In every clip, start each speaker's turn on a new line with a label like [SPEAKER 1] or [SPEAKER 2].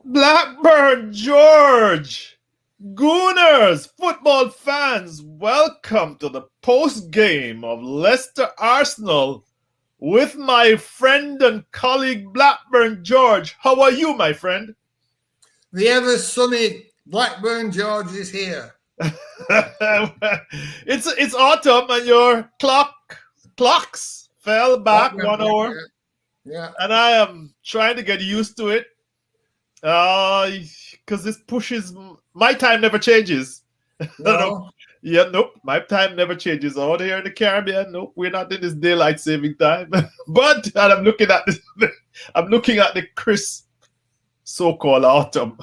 [SPEAKER 1] Blackburn George, Gooners, football fans, welcome to the post game of Leicester Arsenal with my friend and colleague Blackburn George. How are you, my friend?
[SPEAKER 2] The ever sunny Blackburn George is here.
[SPEAKER 1] it's autumn and your clocks fell back 1 hour,
[SPEAKER 2] Yeah.
[SPEAKER 1] and I am trying to get used to it. Because this pushes my time never changes.
[SPEAKER 2] No.
[SPEAKER 1] Yeah, nope. My time never changes. Out here in the Caribbean, nope, we're not in this daylight saving time. But and I'm looking at this. I'm looking at the crisp so-called autumn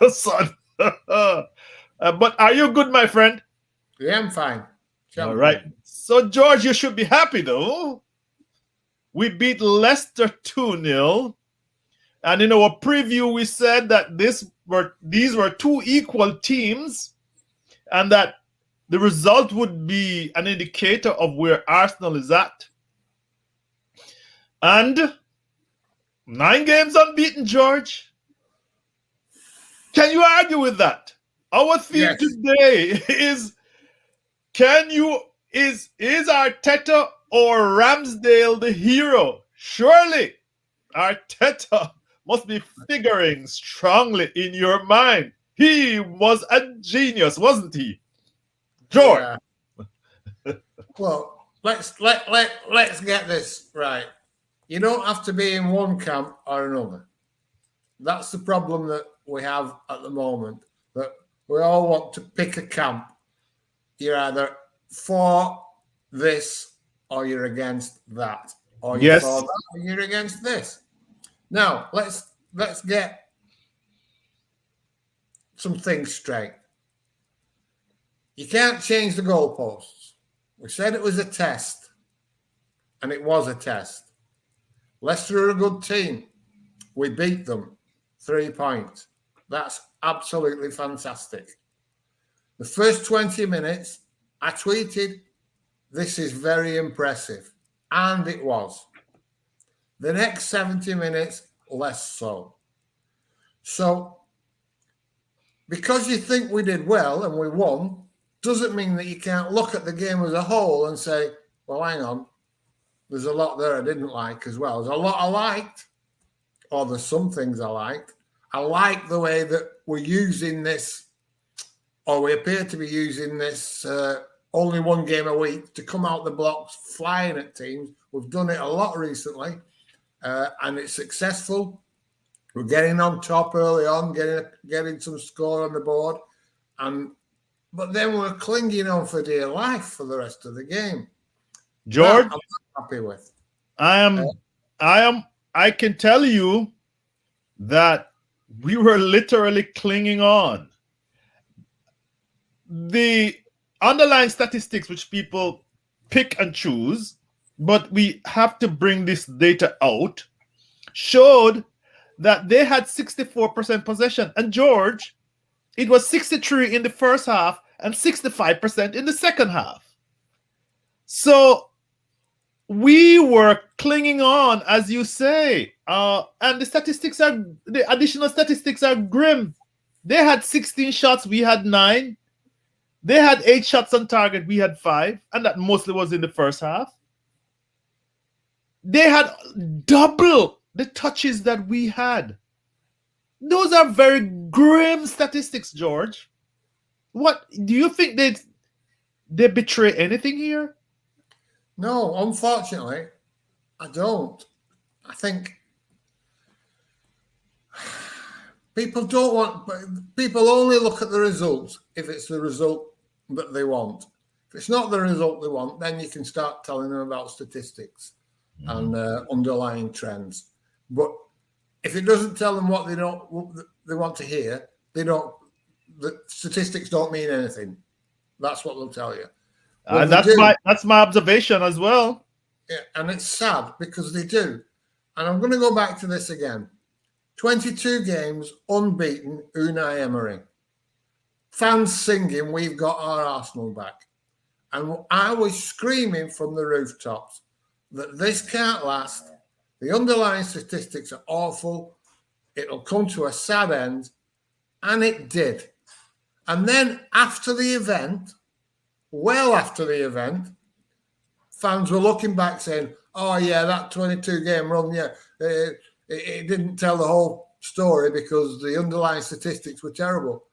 [SPEAKER 1] sun. But are you good, my friend?
[SPEAKER 2] Yeah, I'm fine.
[SPEAKER 1] All right. So George, you should be happy though. We beat Leicester 2-0. And in our preview, we said that these were two equal teams, and that the result would be an indicator of where Arsenal is at. And 9 games unbeaten, George. Can you argue with that? Our theme today is: is Arteta or Ramsdale the hero? Surely Arteta must be figuring strongly in your mind. He was a genius, wasn't he, George?
[SPEAKER 2] Yeah. Well, let's get this right. You don't have to be in one camp or another. That's the problem that we have at the moment. That we all want to pick a camp. You're either for this or you're against that, or you're for that or you're against this. Now, let's get some things straight. You can't change the goalposts. We said it was a test, and it was a test. Leicester are a good team. We beat them 3 points. That's absolutely fantastic. The first 20 minutes, I tweeted, "This is very impressive," and it was. The next 70 minutes, less so. So, because you think we did well and we won, doesn't mean that you can't look at the game as a whole and say, well, hang on, there's a lot there I didn't like as well. There's a lot I liked, or there's some things I liked. I like the way that we're using this, or we appear to be using this only 1 game a week to come out the blocks flying at teams. We've done it a lot recently. And it's successful. We're getting on top early on, getting some score on the board, but then we're clinging on for dear life for the rest of the game.
[SPEAKER 1] George,
[SPEAKER 2] that I'm happy with.
[SPEAKER 1] I can tell you that we were literally clinging on. The underlying statistics, which people pick and choose, but we have to bring this data out, showed that they had 64% possession. And George, it was 63 in the first half and 65% in the second half. So we were clinging on, as you say. And the additional statistics are grim. They had 16 shots, we had 9. They had 8 shots on target, we had 5. And that mostly was in the first half. They had double the touches that we had. Those are very grim statistics, George. What do you think they betray anything here?
[SPEAKER 2] No, unfortunately, I don't. I think people only look at the results if it's the result that they want. If it's not the result they want, then you can start telling them about statistics and underlying trends. But if it doesn't tell them what they want to hear, the statistics don't mean anything. That's what they'll tell you.
[SPEAKER 1] That's my observation as well.
[SPEAKER 2] Yeah, and it's sad because they do. And I'm going to go back to this again. 22 games unbeaten, Unai Emery. Fans singing, "We've got our Arsenal back." And I was screaming from the rooftops that this can't last. The underlying statistics are awful. it'll come to a sad end. And it did. And then after the event, well after the event, fans were looking back saying, oh, yeah, that 22-game run, yeah, it didn't tell the whole story because the underlying statistics were terrible.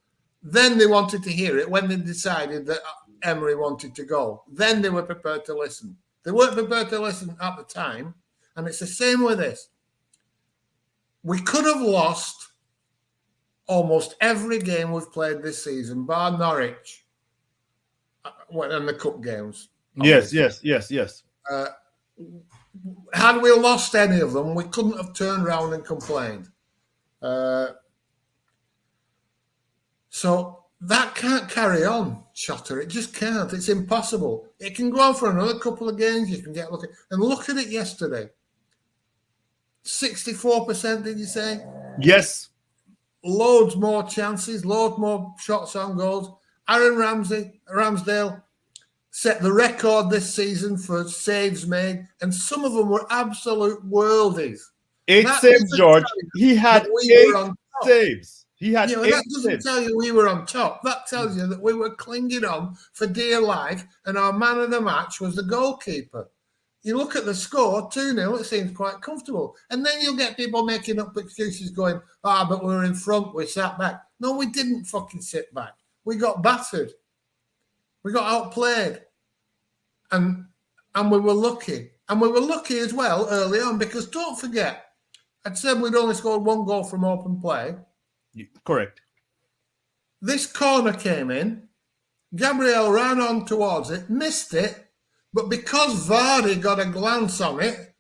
[SPEAKER 2] Then they wanted to hear it when they decided that Emery wanted to go. Then they were prepared to listen. They weren't prepared to listen at the time. And it's the same with this. We could have lost almost every game we've played this season, bar Norwich and the cup games.
[SPEAKER 1] Yes.
[SPEAKER 2] Had we lost any of them, we couldn't have turned around and complained. So that can't carry on, Shotta. It just can't. It's impossible. It can go on for another couple of games. You can get lucky. And look at it yesterday. 64%, did you say?
[SPEAKER 1] Yes.
[SPEAKER 2] Loads more chances, loads more shots on goals. Aaron Ramsdale set the record this season for saves made, and some of them were absolute worldies.
[SPEAKER 1] 8 saves, George. He had 8 saves. He had 8
[SPEAKER 2] that doesn't tell you we were on top. That tells you that we were clinging on for dear life, and our man of the match was the goalkeeper. You look at the score, 2-0, it seems quite comfortable. And then you'll get people making up excuses going, but we were in front, we sat back. No, we didn't fucking sit back. We got battered. We got outplayed. And we were lucky. And we were lucky as well early on because don't forget, I'd said we'd only scored 1 goal from open play.
[SPEAKER 1] Correct.
[SPEAKER 2] This corner came in. Gabriel ran on towards it, missed it. But because Vardy got a glance on it,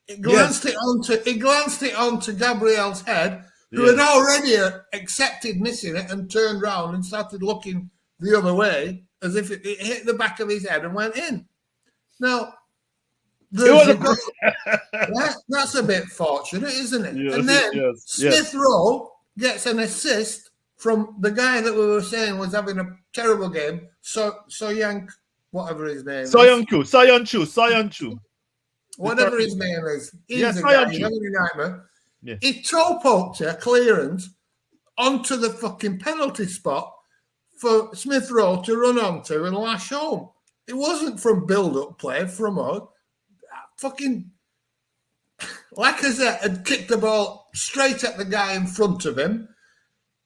[SPEAKER 2] it glanced it onto Gabriel's head, who had already accepted missing it and turned round and started looking the other way as if it hit the back of his head and went in. Now, that's a bit fortunate, isn't it?
[SPEAKER 1] Yes,
[SPEAKER 2] and then Smith Rowe gets an assist from the guy that we were saying was having a terrible game, Soyuncu. Whatever his name is.
[SPEAKER 1] Soyuncu.
[SPEAKER 2] Whatever his name is. He's a
[SPEAKER 1] guy,
[SPEAKER 2] he's having a nightmare. Yeah. He toe poked a clearance onto the fucking penalty spot for Smith Rowe to run onto and lash home. It wasn't from build-up play from us. Fucking Lacazette had kicked the ball straight at the guy in front of him,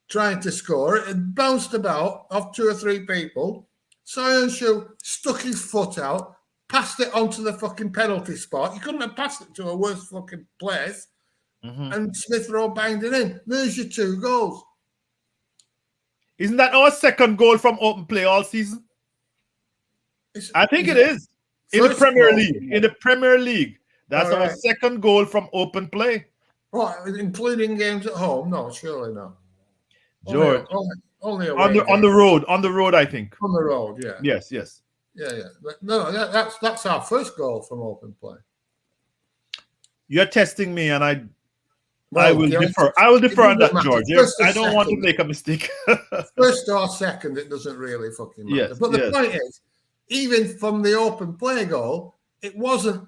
[SPEAKER 2] trying to score. It had bounced about off 2 or 3 people. Soyuncu stuck his foot out, passed it onto the fucking penalty spot. You couldn't have passed it to a worse fucking place. Mm-hmm. And Smith Rowe banged it in. There's your 2 goals.
[SPEAKER 1] Isn't that our second goal from open play all season? I think it is. In the Premier League. In the Premier League. That's our second goal from open play.
[SPEAKER 2] What, including games at home? No, surely not.
[SPEAKER 1] George.
[SPEAKER 2] Only
[SPEAKER 1] on the road, I think.
[SPEAKER 2] On the road, yeah.
[SPEAKER 1] Yes.
[SPEAKER 2] Yeah. No, that's our first goal from open play.
[SPEAKER 1] You're testing me, and I will defer. I will defer on that, George. I don't want to make a mistake.
[SPEAKER 2] First or second, it doesn't really fucking matter.
[SPEAKER 1] Yes,
[SPEAKER 2] but the point is, even from the open play goal, it wasn't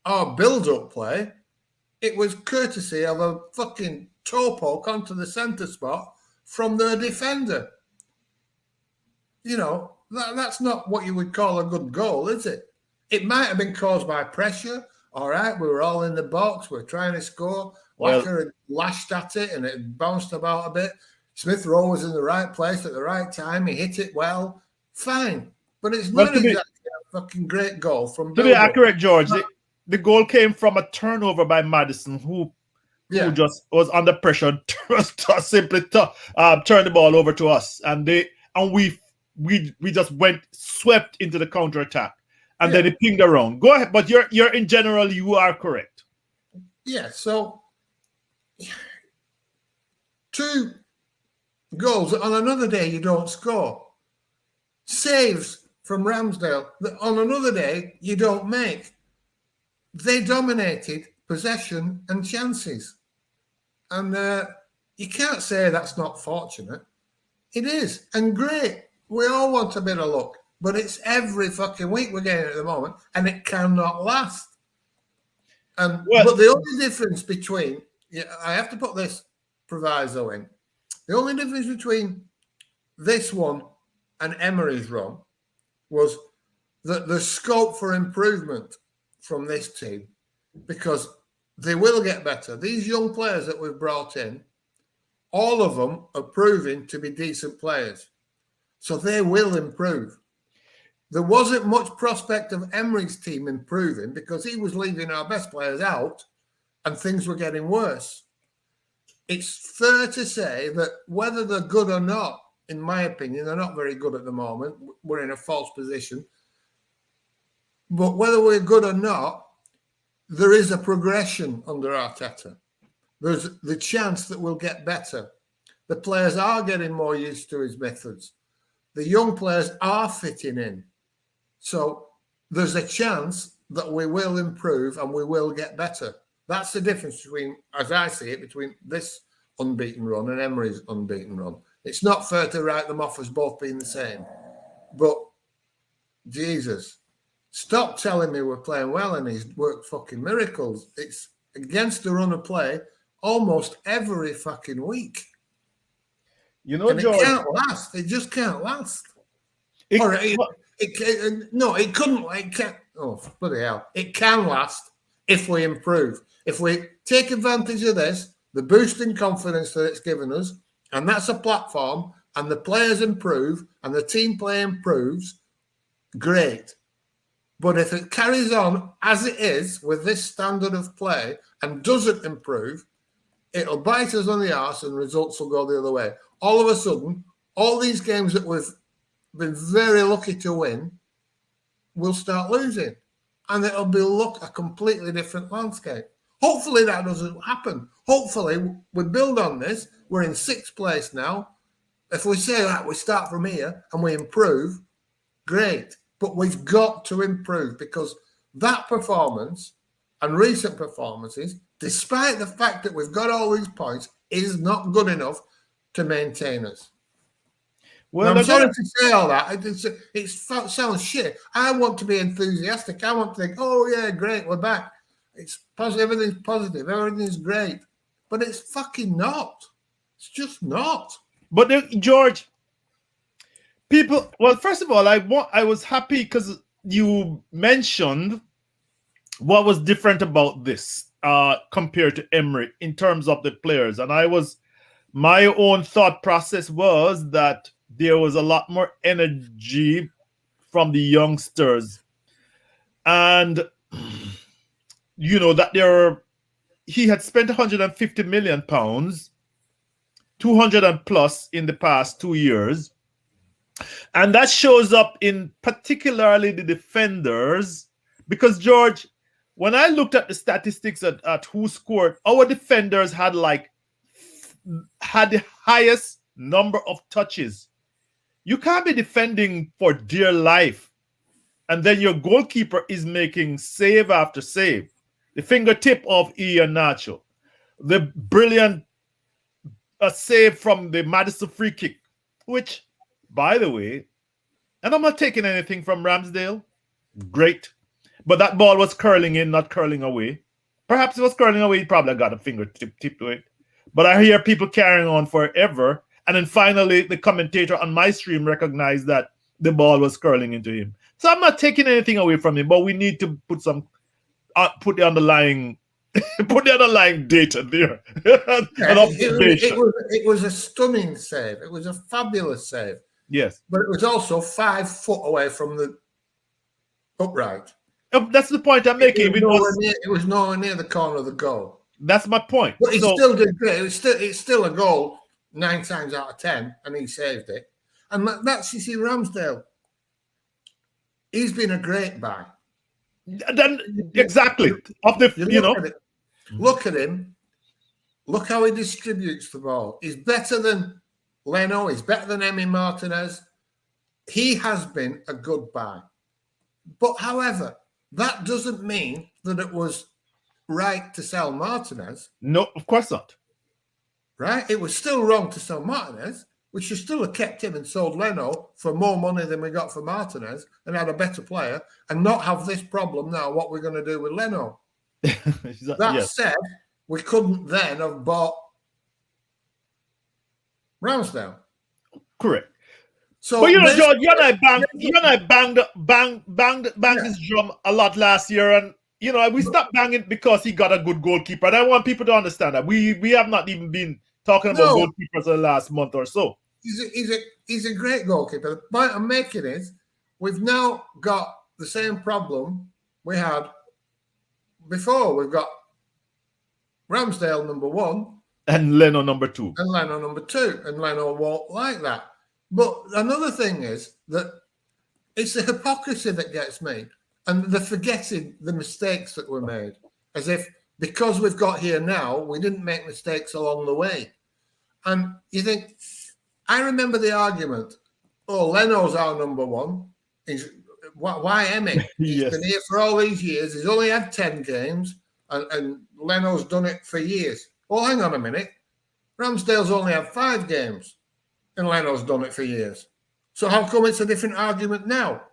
[SPEAKER 2] our build-up play. It was courtesy of a fucking toe poke onto the centre spot from their defender. You know, that's not what you would call a good goal, is it? It might have been caused by pressure. All right, we were all in the box. We're trying to score. Wacker had lashed at it and it bounced about a bit. Smith Rowe was in the right place at the right time. He hit it well. Fine. But it's not exactly a fucking great goal from...
[SPEAKER 1] To be accurate, George, the goal came from a turnover by Maddison, who just was under pressure, simply turned the ball over to us, and we just swept into the counter attack, and then it pinged around. Go ahead, but you're in general, you are correct.
[SPEAKER 2] Yeah. So 2 goals on another day you don't score. Saves from Ramsdale that on another day you don't make. They dominated possession and chances. And you can't say that's not fortunate. It is. And great. We all want a bit of luck. But it's every fucking week we're getting it at the moment. And it cannot last. But the only difference between... I have to put this proviso in. The only difference between this one and Emery's run was that there's scope for improvement from this team because they will get better. These young players that we've brought in, all of them are proving to be decent players. So they will improve. There wasn't much prospect of Emery's team improving because he was leaving our best players out and things were getting worse. It's fair to say that whether they're good or not, in my opinion, they're not very good at the moment. We're in a false position. But whether we're good or not, there is a progression under Arteta. There's the chance that we'll get better. The players are getting more used to his methods. The young players are fitting in. So there's a chance that we will improve and we will get better. That's the difference between, as I see it, between this unbeaten run and Emery's unbeaten run. It's not fair to write them off as both being the same. But, Jesus, stop telling me we're playing well and he's worked fucking miracles. It's against the run of play almost every fucking week.
[SPEAKER 1] You know,
[SPEAKER 2] and
[SPEAKER 1] George,
[SPEAKER 2] it can't last. It just can't last. It couldn't. It can't. Oh, bloody hell! It can last if we improve. If we take advantage of this, the boost in confidence that it's given us, and that's a platform, and the players improve, and the team play improves, great. But if it carries on as it is with this standard of play and doesn't improve, it'll bite us on the arse and results will go the other way. All of a sudden, all these games that we've been very lucky to win, we'll start losing. And it'll be a completely different landscape. Hopefully that doesn't happen. Hopefully we build on this. We're in 6th place now. If we say that we start from here and we improve, great. But we've got to improve because that performance and recent performances, despite the fact that we've got all these points, is not good enough to maintain us. Well, I'm sorry to say all that. It sounds shit. I want to be enthusiastic. I want to think, oh, yeah, great, we're back. It's positive, everything's positive, everything's great. But it's fucking not. It's just not.
[SPEAKER 1] But George, people, well, first of all, I was happy because you mentioned what was different about this compared to Emery in terms of the players. And my own thought process was that there was a lot more energy from the youngsters. And, you know, that he had spent 150 million pounds, 200 and plus in the past 2 years. And that shows up in particularly the defenders, because George, when I looked at the statistics at who scored, our defenders had the highest number of touches. You can't be defending for dear life, and then your goalkeeper is making save after save. The fingertip of Ian Nacho, the brilliant save from the Madison free kick, which, by the way, and I'm not taking anything from Ramsdale, great, but that ball was curling in, not curling away. Perhaps it was curling away, he probably got a fingertip to it. But I hear people carrying on forever, and then finally the commentator on my stream recognized that the ball was curling into him. So I'm not taking anything away from him, but we need to put the underlying data there.
[SPEAKER 2] It was a stunning save. It was a fabulous save.
[SPEAKER 1] Yes.
[SPEAKER 2] But it was also 5 foot away from the upright.
[SPEAKER 1] That's the point I'm making.
[SPEAKER 2] It was nowhere near the corner of the goal.
[SPEAKER 1] That's my point.
[SPEAKER 2] But he still did great. It's still a goal 9 times out of 10, and he saved it. And that's, you see, Ramsdale. He's been a great buy.
[SPEAKER 1] Exactly.
[SPEAKER 2] Look at him. Look how he distributes the ball. He's better than Leno. He's better than Emi Martinez. He has been a good buy. But however, that doesn't mean that it was right to sell Martinez.
[SPEAKER 1] No, of course not.
[SPEAKER 2] Right? It was still wrong to sell Martinez. We should still have kept him and sold Leno for more money than we got for Martinez and had a better player and not have this problem now, what we're going to do with Leno. That said, we couldn't then have bought Ramsdale.
[SPEAKER 1] Correct.
[SPEAKER 2] So
[SPEAKER 1] But George,
[SPEAKER 2] basically,
[SPEAKER 1] you and I banged
[SPEAKER 2] yeah,
[SPEAKER 1] his drum a lot last year, and we stopped banging because he got a good goalkeeper. And I want people to understand that we have not even been talking about
[SPEAKER 2] no,
[SPEAKER 1] goalkeepers for the last month or so.
[SPEAKER 2] he's a great goalkeeper. The point I'm making is we've now got the same problem we had before. We've got Ramsdale number 1
[SPEAKER 1] And Leno number 2.
[SPEAKER 2] and Leno number 2, and Leno won't like that. But another thing is that it's the hypocrisy that gets me, and the forgetting the mistakes that were made, as if because we've got here now, we didn't make mistakes along the way. And you think, I remember the argument, oh, Leno's our number 1. Why Emmy? He's
[SPEAKER 1] Yes.
[SPEAKER 2] been here for all these years. He's only had 10 games, and Leno's done it for years. Well, hang on a minute. Ramsdale's only had 5 games, and Leno's done it for years. So how come it's a different argument now?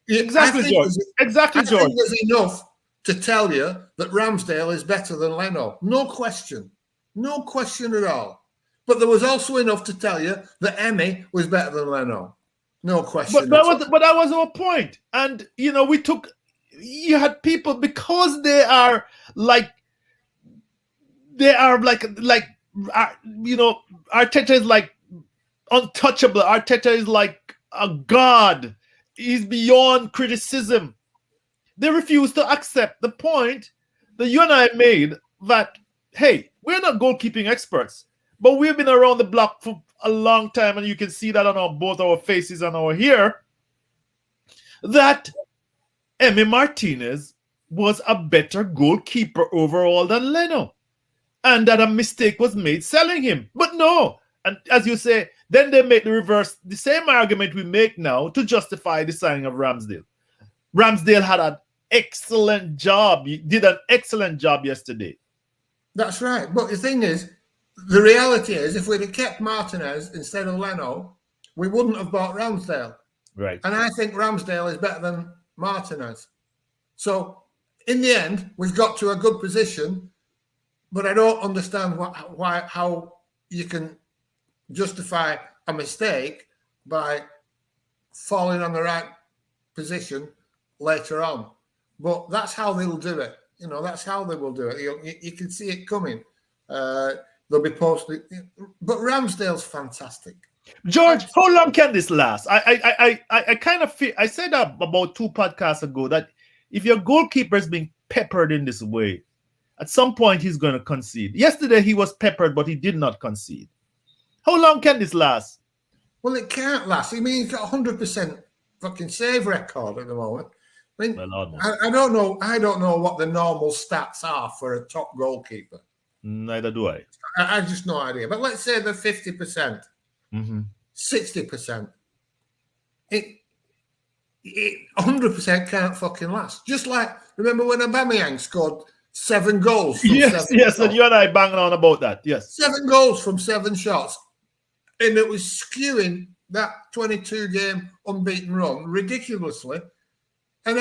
[SPEAKER 1] Exactly, George. Exactly, George.
[SPEAKER 2] I think there's enough to tell you that Ramsdale is better than Leno. No question. No question at all. But there was also enough to tell you that Emmy was better than Leno. No question.
[SPEAKER 1] But that was our point. And, you had people, because they are like, Arteta is like untouchable. Arteta is like a god. He's beyond criticism. They refuse to accept the point that you and I made that, hey, we're not goalkeeping experts, but we've been around the block for a long time, and you can see that on both our faces and our hair, that Emi Martinez was a better goalkeeper overall than Leno, and that a mistake was made selling him. But no, and as you say, then they make the same argument we make now to justify the signing of Ramsdale. Ramsdale had an excellent job. He did an excellent job yesterday.
[SPEAKER 2] That's right. But the thing is, the reality is, if we'd have kept Martinez instead of Leno, we wouldn't have bought Ramsdale.
[SPEAKER 1] Right.
[SPEAKER 2] And I think Ramsdale is better than Martinez. So in the end, we've got to a good position, but I don't understand how you can justify a mistake by falling on the right position later on. But that's how they'll do it. That's how they will do it. You can see it coming. They'll be posted. But Ramsdale's fantastic.
[SPEAKER 1] George, how long can this last? I kind of feel, I said that about 2 podcasts ago, that if your goalkeeper is being peppered in this way, at some point he's going to concede. Yesterday he was peppered, but he did not concede. How long can this last?
[SPEAKER 2] Well, it can't last. I mean, he's got 100% fucking save record at the moment. I mean, I don't know. I don't know what the normal stats are for a top goalkeeper.
[SPEAKER 1] Neither do I.
[SPEAKER 2] I just no idea. But let's say they're 50%, 60%. It 100% can't fucking last. Just like, remember when Aubameyang scored 7 goals?
[SPEAKER 1] Yes, and you and I banged on about that. Yes,
[SPEAKER 2] 7 goals from 7 shots, and it was skewing that 22-game unbeaten run ridiculously. And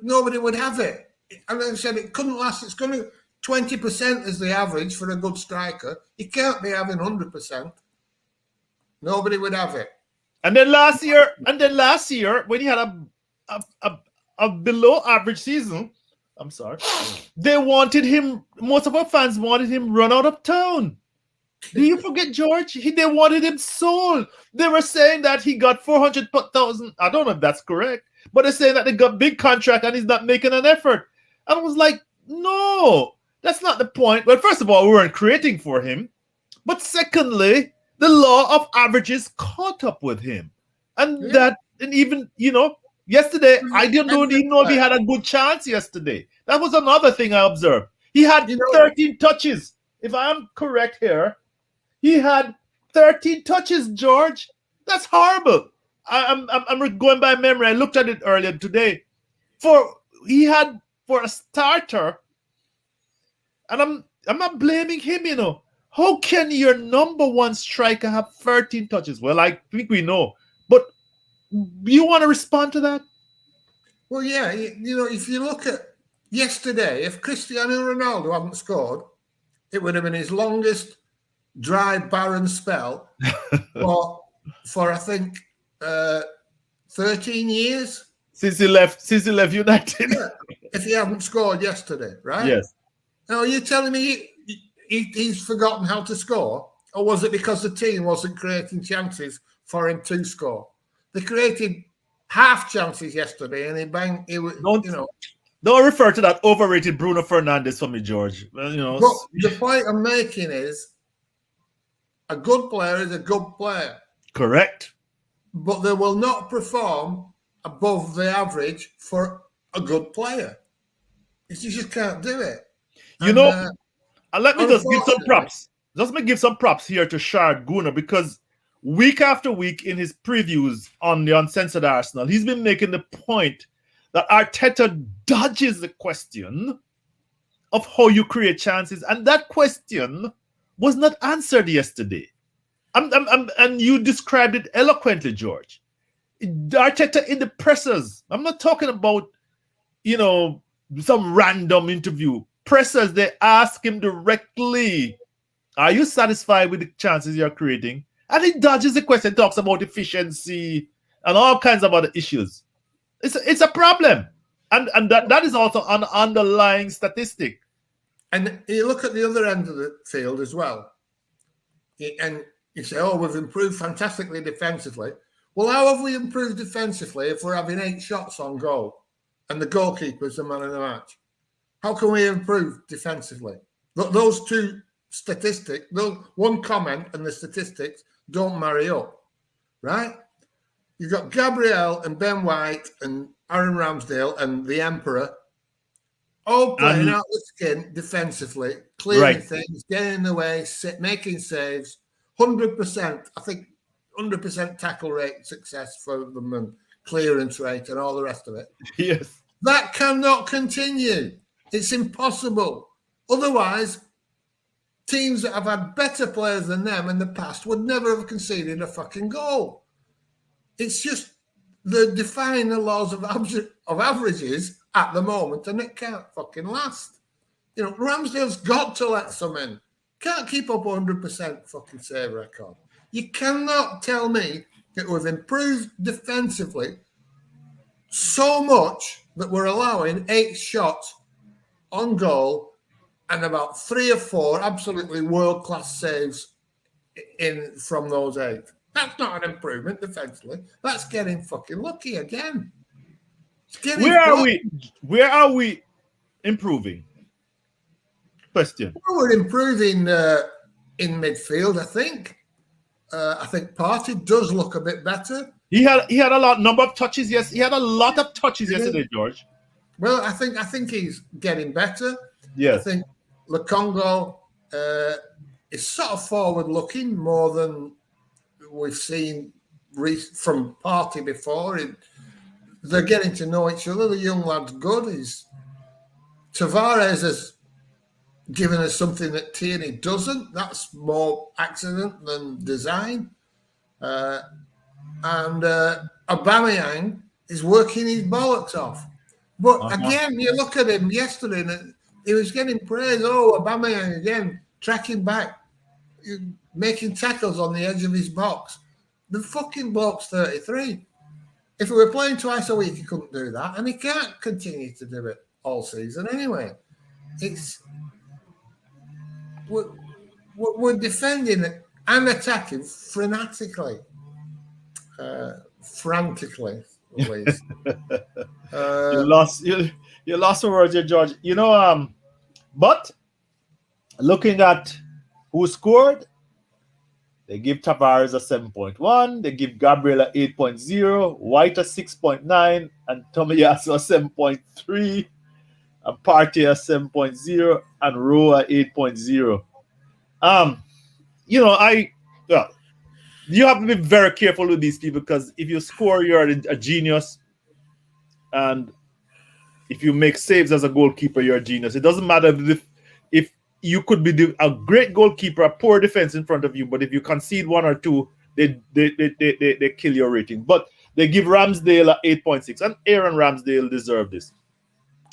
[SPEAKER 2] nobody would have it. And I said it couldn't last. It's going to 20% is the average for a good striker. You can't be having 100%. Nobody would have it.
[SPEAKER 1] And then last year, when he had a below average season, I'm sorry, they wanted him. Most of our fans wanted him run out of town. Do you forget, George? They wanted him sold. They were saying that he got 400,000. I don't know if that's correct, but they're saying that they got big contract and he's not making an effort. And I was like, no, that's not the point. Well, first of all, we weren't creating for him. But secondly, the law of averages caught up with him. And even, yesterday, I didn't even know if he had a good chance yesterday. That was another thing I observed. He had 13 touches. If I am correct here, he had 13 touches, George. That's horrible. I'm going by memory. I looked at it earlier today. For a starter, and I'm not blaming him, How can your number 1 striker have 13 touches? Well, I think we know. But you want to respond to that?
[SPEAKER 2] Well, yeah. If you look at yesterday, if Cristiano Ronaldo hadn't scored, it would have been his longest dry, barren spell for I think 13 years
[SPEAKER 1] since he left United.
[SPEAKER 2] Yeah, if he hadn't scored yesterday, right?
[SPEAKER 1] Yes.
[SPEAKER 2] Now, are you telling me he's forgotten how to score? Or was it because the team wasn't creating chances for him to score? They created half chances yesterday and
[SPEAKER 1] Don't refer to that overrated Bruno Fernandes for me, George.
[SPEAKER 2] But the point I'm making is a good player is a good player.
[SPEAKER 1] Correct.
[SPEAKER 2] But they will not perform above the average for a good player. You just can't do it.
[SPEAKER 1] Let me just give some props. Just me give some props here to Shard Gooner, because week after week in his previews on the Uncensored Arsenal, he's been making the point that Arteta dodges the question of how you create chances, and that question was not answered yesterday. And you described it eloquently, George. Arteta in the pressers. I'm not talking about, some random interview. Pressers, they ask him directly, are you satisfied with the chances you're creating? And he dodges the question, talks about efficiency and all kinds of other issues. It's a problem. And that is also an underlying statistic.
[SPEAKER 2] And you look at the other end of the field as well. And you say, we've improved fantastically defensively. Well, how have we improved defensively if we're having 8 shots on goal and the goalkeeper's the man of the match? How can we improve defensively? Those two statistics, one comment and the statistics don't marry up, right? You've got Gabriel and Ben White and Aaron Ramsdale and the Emperor all playing out the skin defensively, clearing things, getting in the way, making saves, 100%. I think 100% tackle rate success for them and clearance rate and all the rest of it.
[SPEAKER 1] Yes.
[SPEAKER 2] That cannot continue. It's impossible. Otherwise, teams that have had better players than them in the past would never have conceded a fucking goal. It's just they're defying the laws of averages at the moment, and it can't fucking last. Ramsdale's got to let some in. Can't keep up 100% fucking save record. You cannot tell me that we've improved defensively so much that we're allowing 8 shots on goal and about 3 or 4 absolutely world-class saves from those 8. That's not an improvement defensively. That's getting fucking lucky again.
[SPEAKER 1] Where are we improving? Question.
[SPEAKER 2] Well, we're improving in midfield, I think. I think Partey does look a bit better.
[SPEAKER 1] He had a number of touches. Yes, he had a lot of touches yesterday, George.
[SPEAKER 2] Well, I think he's getting better.
[SPEAKER 1] Yes.
[SPEAKER 2] I think Lukongo is sort of forward-looking more than we've seen from Partey before. They're getting to know each other. The young lad's good. Tavares has given us something that Tierney doesn't. That's more accident than design. And Aubameyang is working his bollocks off. But again, you look at him yesterday, and he was getting praise. Aubameyang again, tracking back, making tackles on the edge of his box. The fucking bloke's 33. If we were playing twice a week, he couldn't do that, and he can't continue to do it all season anyway. We're defending and attacking frantically, at least.
[SPEAKER 1] You lost some words here, George. But looking at who scored, they give Tavares a 7.1, they give Gabriel a 8.0, White a 6.9, and Tomiyasu a 7.3, and Partey a 7.0, and Rowe a 8.0. You have to be very careful with these people, because if you score, you're a genius, and if you make saves as a goalkeeper, you're a genius. It doesn't matter if you could be a great goalkeeper, a poor defense in front of you, but if you concede 1 or 2, they kill your rating. But they give Ramsdale a 8.6, and Aaron Ramsdale deserved this.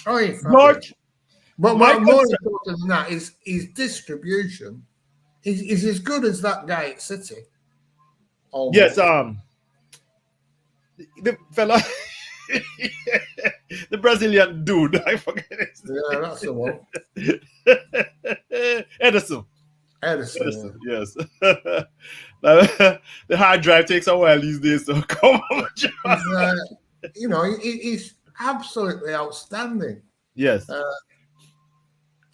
[SPEAKER 2] Oh, yeah,
[SPEAKER 1] George,
[SPEAKER 2] but more important than that is his distribution He's as good as that guy at City. Almost.
[SPEAKER 1] Yes, the fella, the Brazilian dude, I forget his name.
[SPEAKER 2] Yeah, that's the one.
[SPEAKER 1] Edison,
[SPEAKER 2] Edison.
[SPEAKER 1] yes. The hard drive takes a while these days, so come on.
[SPEAKER 2] He's absolutely outstanding.
[SPEAKER 1] Yes.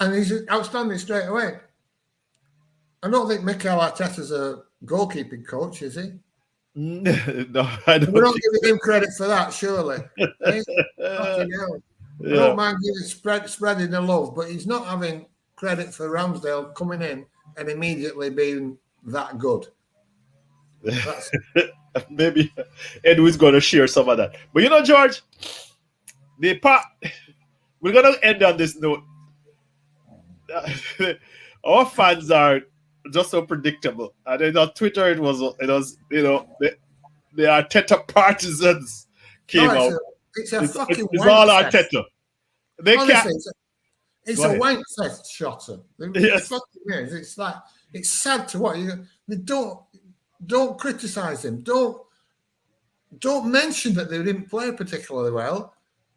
[SPEAKER 2] And he's outstanding straight away. I don't think Mikel Arteta's a goalkeeping coach, is he?
[SPEAKER 1] No, I don't.
[SPEAKER 2] We're not giving him credit for that, surely. I don't mind giving spreading the love, but he's not having credit for Ramsdale coming in and immediately being that good.
[SPEAKER 1] Maybe Edwin's going to share some of that. But George, we're going to end on this note. Our fans are just so predictable. And then on Twitter, it was the Arteta partisans came out.
[SPEAKER 2] It's fucking
[SPEAKER 1] it's all Arteta.
[SPEAKER 2] Honestly, it's a wank fest, Shotta.
[SPEAKER 1] Yes.
[SPEAKER 2] It's like, it's sad to watch. Don't criticize him. Don't mention that they didn't play particularly well.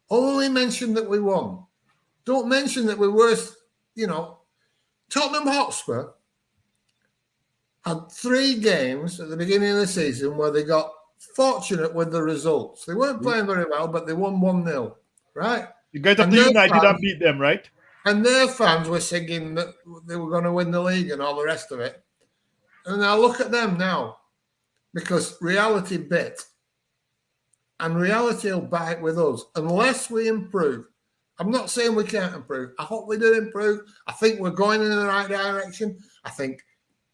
[SPEAKER 2] Only mention that we won. Don't mention that we were, Tottenham Hotspur had 3 games at the beginning of the season where they got fortunate with the results. They weren't playing very well, but they won 1-0, right?
[SPEAKER 1] You got up to United and beat them, right?
[SPEAKER 2] And their fans were singing that they were going to win the league and all the rest of it. And now look at them now, because reality bit. And reality will bite with us unless we improve. I'm not saying we can't improve. I hope we do improve. I think we're going in the right direction. I think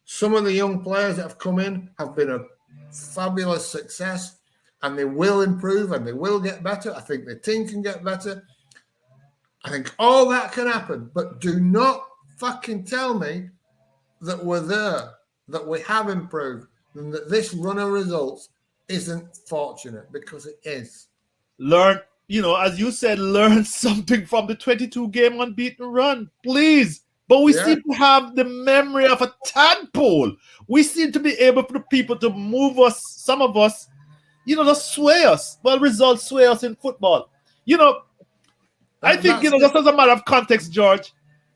[SPEAKER 2] some of the young players that have come in have been a fabulous success, and they will improve and they will get better. I think the team can get better. I think all that can happen, but do not fucking tell me that we're there, that we have improved, and that this run of results isn't fortunate, because it is.
[SPEAKER 1] Learn, as you said, learn something from the 22-game unbeaten run, please. But we seem to have the memory of a tadpole. We seem to be able for the people to move us, some of us, just sway us. Well, results sway us in football. I think, just as a matter of context, George,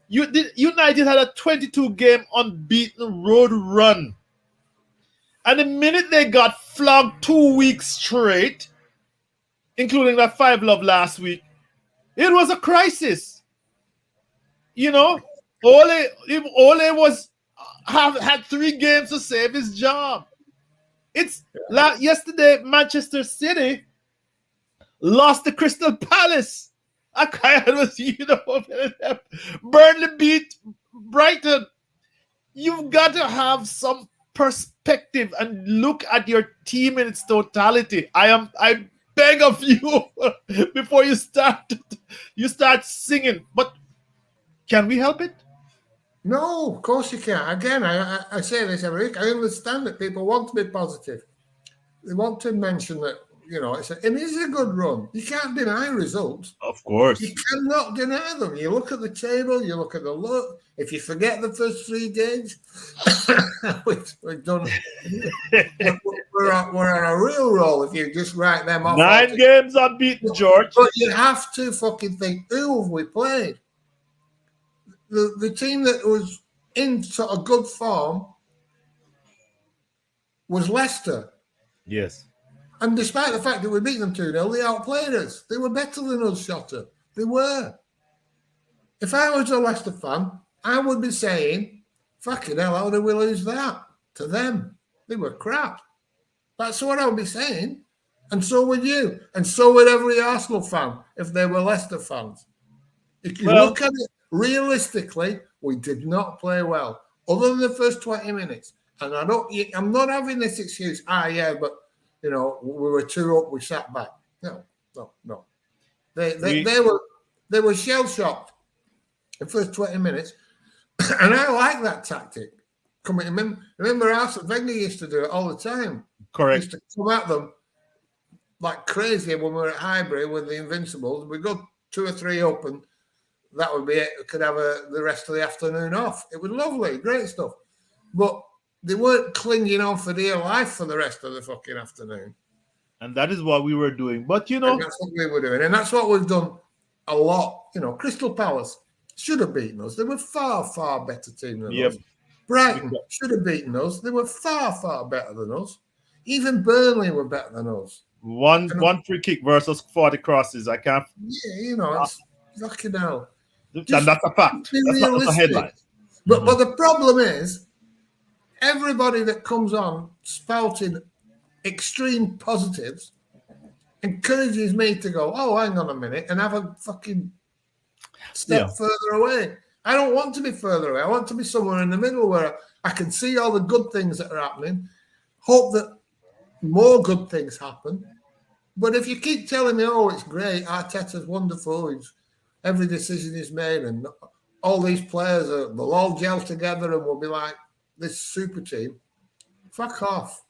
[SPEAKER 1] United had a 22-game unbeaten road run. And the minute they got flogged 2 weeks straight, including that 5-love last week, it was a crisis. Ole had 3 games to save his job. Yesterday, Manchester City lost to Crystal Palace. Burnley beat Brighton. You've got to have some perspective and look at your team in its totality. I beg of you before you start singing. But can we help it?
[SPEAKER 2] No, of course you can't. Again, I say this every week. I understand that people want to be positive. They want to mention that, it is a good run. You can't deny results.
[SPEAKER 1] Of course.
[SPEAKER 2] You cannot deny them. You look at the table, you look at the look. If you forget the first 3 games, we've done. We're on a real roll if you just write them off.
[SPEAKER 1] 9 games unbeaten, George.
[SPEAKER 2] But you have to fucking think, who have we played? The team that was in sort of good form was Leicester.
[SPEAKER 1] Yes.
[SPEAKER 2] And despite the fact that we beat them 2-0, they outplayed us. They were better than us, Shotta. They were. If I was a Leicester fan, I would be saying, fucking hell, how did we lose that to them? They were crap. That's what I would be saying. And so would you. And so would every Arsenal fan if they were Leicester fans. If you look at it realistically, we did not play well, other than the first 20 minutes. And I'm not having this excuse, but we were 2 up, we sat back. No. They were shell-shocked the first 20 minutes. And I like that tactic. Remember Arsene Wenger used to do it all the time.
[SPEAKER 1] Correct.
[SPEAKER 2] He used to come at them like crazy when we were at Highbury with the Invincibles. We'd go 2 or 3 up, and that would be it. We could have the rest of the afternoon off. It was lovely, great stuff. but they weren't clinging on for dear life for the rest of the fucking afternoon.
[SPEAKER 1] And that is what we were doing. But,
[SPEAKER 2] And that's what we were doing. And that's what we've done a lot. Crystal Palace should have beaten us. They were far, far better team than us. Brighton should have beaten us. They were far, far better than us. Even Burnley were better than us.
[SPEAKER 1] One free kick versus 40 crosses. I can't.
[SPEAKER 2] Yeah, it's fucking hell.
[SPEAKER 1] And that's a fact. That's not a headline.
[SPEAKER 2] But the problem is, everybody that comes on spouting extreme positives encourages me to go, oh, hang on a minute, and have a fucking step further away. I don't want to be further away. I want to be somewhere in the middle where I can see all the good things that are happening, hope that more good things happen. But if you keep telling me, oh, it's great, Arteta's wonderful, every decision is made, and all these players they'll all gel together and we'll be like this super team, fuck off.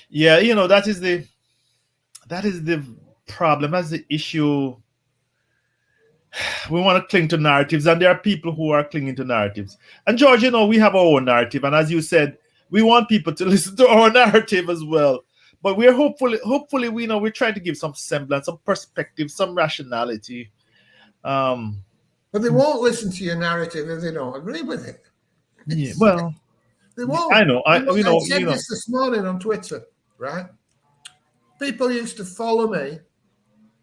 [SPEAKER 1] Yeah, that is the problem. That's the issue. We want to cling to narratives, and there are people who are clinging to narratives. And George, we have our own narrative, and as you said, we want people to listen to our narrative as well. But we're hopefully we're trying to give some semblance, some perspective, some rationality.
[SPEAKER 2] But they won't listen to your narrative if they don't agree with it.
[SPEAKER 1] Yeah, well,
[SPEAKER 2] they won't.
[SPEAKER 1] I know. I
[SPEAKER 2] said this morning on Twitter, right? People used to follow me,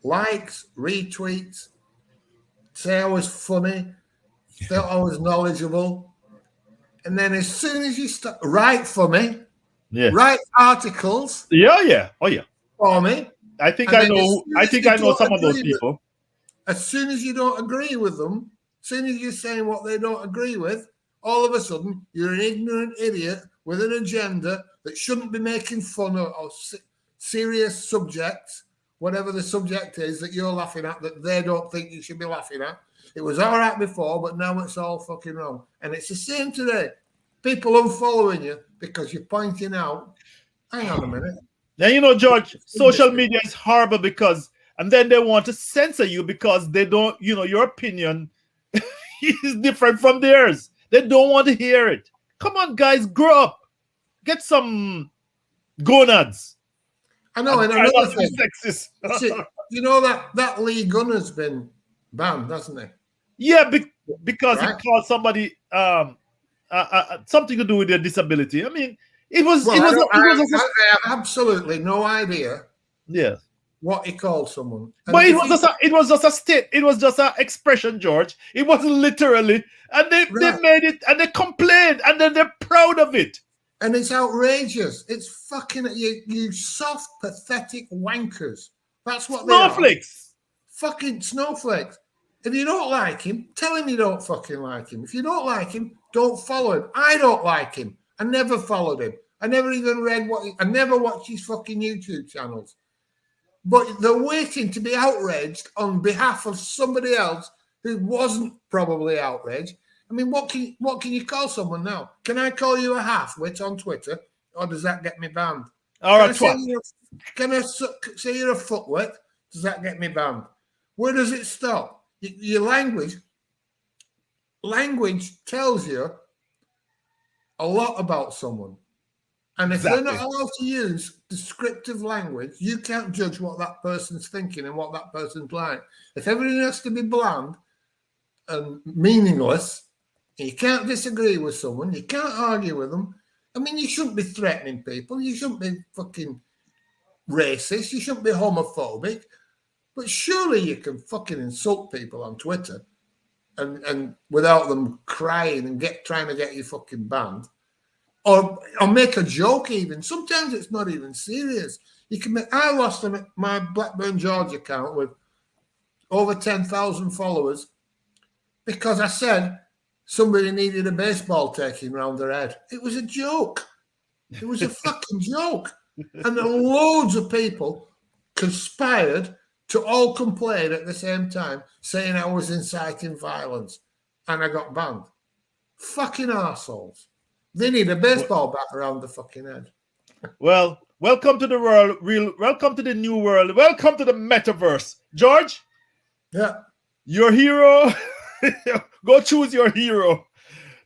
[SPEAKER 2] likes, retweets, say I was funny, thought I was knowledgeable, and then as soon as you start write for me, write articles,
[SPEAKER 1] for me. I think I know some of those people.
[SPEAKER 2] As soon as you don't agree with them, as soon as you're saying what they don't agree with, all of a sudden you're an ignorant idiot with an agenda that shouldn't be making fun of serious subjects, whatever the subject is that you're laughing at, that they don't think you should be laughing at. It was all right before, but now it's all fucking wrong. And it's the same today. People unfollowing you because you're pointing out, hang on a minute.
[SPEAKER 1] Now, George, social media is horrible and then they want to censor you because they don't, your opinion is different from theirs. They don't want to hear it. Come on, guys, grow up. Get some gonads.
[SPEAKER 2] I know, and another thing. Sexist. that Lee Gunner's been banned, hasn't he?
[SPEAKER 1] Yeah, because he called somebody something to do with their disability. I mean,
[SPEAKER 2] I have absolutely no idea.
[SPEAKER 1] Yeah.
[SPEAKER 2] What he called someone. And
[SPEAKER 1] but it was just a state. It was just an expression, George. It wasn't literally. And they made it and they complained and then they're proud of it.
[SPEAKER 2] And it's outrageous. It's fucking you soft, pathetic wankers. That's what
[SPEAKER 1] snowflakes.
[SPEAKER 2] They are. Fucking snowflakes. If you don't like him, tell him you don't fucking like him. If you don't like him, don't follow him. I don't like him. I never followed him. I never even read I never watched his fucking YouTube channels. But they're waiting to be outraged on behalf of somebody else who wasn't probably outraged. I mean, what can you call someone now? Can I call you a half-wit on Twitter, or does that get me banned? Can I say you're a footwit? Does that get me banned? Where does it stop? Your language tells you a lot about someone. And if they're not allowed to use descriptive language, you can't judge what that person's thinking and what that person's like. If everything has to be bland and meaningless, you can't disagree with someone, you can't argue with them. I mean, you shouldn't be threatening people. You shouldn't be fucking racist. You shouldn't be homophobic. But surely you can fucking insult people on Twitter and without them crying and trying to get you fucking banned. Or make a joke even. Sometimes it's not even serious. I lost my Blackburn George account with over 10,000 followers because I said somebody needed a baseball taken round their head. It was a joke. It was a fucking joke. And loads of people conspired to all complain at the same time, saying I was inciting violence. And I got banned. Fucking arseholes. They need a baseball bat around the fucking head.
[SPEAKER 1] Well, welcome to the world. Welcome to the new world. Welcome to the metaverse. George?
[SPEAKER 2] Yeah.
[SPEAKER 1] Your hero. Go choose your hero.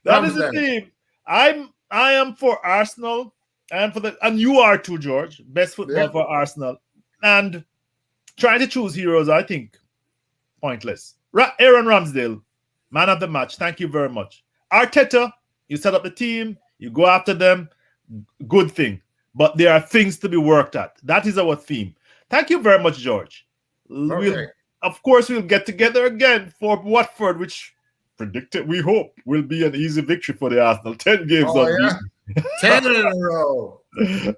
[SPEAKER 1] That is the theme. I am for Arsenal and you are too, George. Best football
[SPEAKER 2] Yeah.
[SPEAKER 1] for Arsenal. And trying to choose heroes, I think, pointless. Aaron Ramsdale, man of the match. Thank you very much. Arteta, you set up the team, you go after them, good thing. But there are things to be worked at. That is our theme. Thank you very much, George.
[SPEAKER 2] Okay.
[SPEAKER 1] Of course, we'll get together again for Watford, which predicted, we hope, will be an easy victory for the Arsenal. 10 games unbeaten.
[SPEAKER 2] 10 in a row.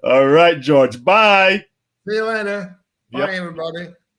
[SPEAKER 1] All right, George. Bye.
[SPEAKER 2] See you later.
[SPEAKER 1] Yep.
[SPEAKER 2] Bye, everybody.